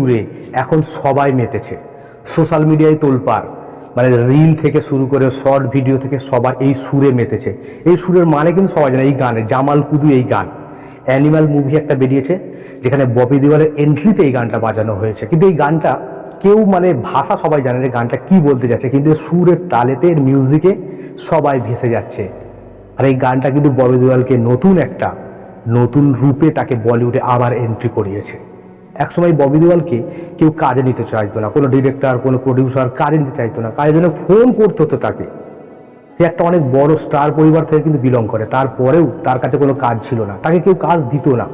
সুরে এখন সবাই মেতেছে, সোশ্যাল মিডিয়ায় তোলপাড়, মানে রিল থেকে শুরু করে শর্ট ভিডিও থেকে সবাই এই সুরে মেতেছে। এই সুরের মানে কিন্তু সবাই জানে, এই গানে জামাল কুদু এই গান। অ্যানিমাল মুভি একটা বেরিয়েছে যেখানে ববি দেওয়ালের এন্ট্রিতে এই গানটা বাজানো হয়েছে, কিন্তু এই গানটা কেউ মানে ভাষা সবাই জানে যে গানটা কি বলতে যাচ্ছে, কিন্তু সুরের তালেতে মিউজিকে সবাই ভেসে যাচ্ছে। আর এই গানটা কিন্তু ববি দেওয়ালকে নতুন রূপে তাকে বলিউডে আবার এন্ট্রি করিয়েছে। একসময় ববি দেওয়ালকে কেউ কাজে নিতে চাইতো না, কোনো ডিরেক্টর কোনো প্রডিউসার কাজে নিতে চাইতো না, কাজের জন্য ফোন করতে হতো তাকে। সে একটা অনেক বড় স্টার পরিবার থেকে কিন্তু বিলং করে, তারপরেও তার কাছে কোনো কাজ ছিল না, তাকে কেউ কাজ দিত না।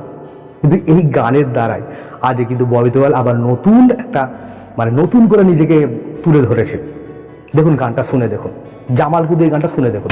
কিন্তু এই গানের দ্বারাই আজ কিন্তু ববি দেওয়াল আবার নতুন করে নিজেকে তুলে ধরেছে। দেখুন গানটা শুনে দেখুন, জামাল কুদু এই গানটা শুনে দেখুন।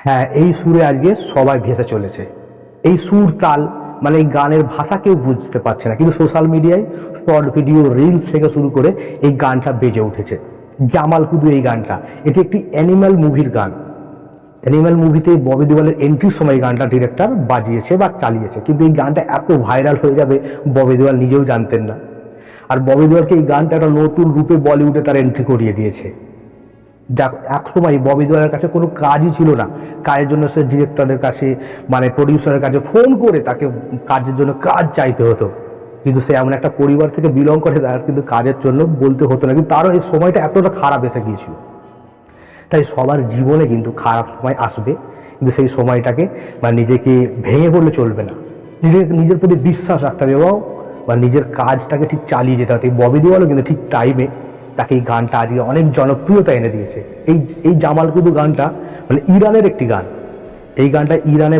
হ্যাঁ, এই সুরে আজকে সবাই ভেসে চলেছে। এই সুর তাল মানে এই গানের ভাষা কেউ বুঝতে পারছে না, কিন্তু সোশ্যাল মিডিয়ায় শর্ট ভিডিও রিলস থেকে শুরু করে এই গানটা বেজে উঠেছে। জামাল কুদু এই গানটা, এটি একটি অ্যানিমাল মুভির গান। অ্যানিমাল মুভিতে ববি দেওয়ালের এন্ট্রির সময় এই গানটা ডিরেক্টর বাজিয়েছে বা চালিয়েছে, কিন্তু এই গানটা এত ভাইরাল হয়ে যাবে ববি দেওয়াল নিজেও জানতেন না। আর ববি দেওয়ালকে এই গানটা একটা নতুন রূপে বলিউডে তার এন্ট্রি করিয়ে দিয়েছে। এক সময় ববি দেওয়ালের কাছে কোনো কাজই ছিল না, কাজের জন্য সে ডিরেক্টরের কাছে মানে প্রডিউসারের কাছে ফোন করে তাকে কাজের জন্য কাজ চাইতে হতো। কিন্তু সে এমন একটা পরিবার থেকে বিলং করে, তার কিন্তু কাজের জন্য বলতে হতো না, কিন্তু তারও এই সময়টা এতটা খারাপ এসে গিয়েছিল। তাই সবার জীবনে কিন্তু খারাপ সময় আসবে, কিন্তু সেই সময়টাকে নিজেকে ভেঙে পড়লে চলবে না, নিজের প্রতি বিশ্বাস রাখতে হবে এবং নিজের কাজটাকে ঠিক চালিয়ে যেতে হবে। ববি দেওয়ালও কিন্তু ঠিক টাইমে তাকে এই গানটা আজকে অনেক জনপ্রিয়তা এনে দিয়েছে। এই জামাল কুদু গানটা ইরানের একটি গান। এই গানটা ইরানে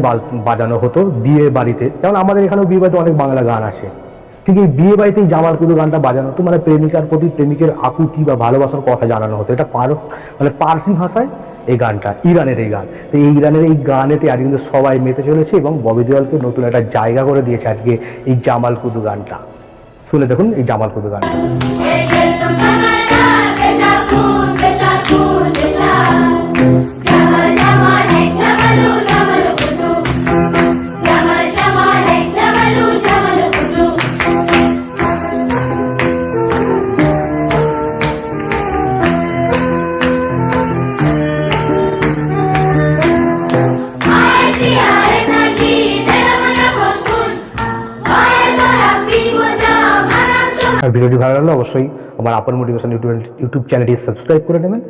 বাজানো হতো বিয়ে বাড়িতে, যেমন আমাদের এখানেও বিয়ে বাড়িতে অনেক বাংলা গান আছে, ঠিক এই বিয়ে বাড়িতেই জামাল কুদু গানটা বাজানো হতো। প্রেমিকার প্রতি প্রেমিকের আকুতি বা ভালোবাসার কথা জানানো হতো। এটা পারসি ভাষায় এই গানটা, ইরানের এই গান। তো এই ইরানের এই গানেতে আজ কিন্তু সবাই মেতে চলেছে এবং ববি দেওয়ালকে নতুন একটা জায়গা করে দিয়েছে আজকে এই জামাল কুদু গানটা। শুনে দেখুন এই জামাল কুদু গানটা। ভিডিওটি ভালো লাগলে অবশ্যই আমার আপন মোটিভেশন ইউটিউব চ্যানেলটি সাবস্ক্রাইব করে নেবেন।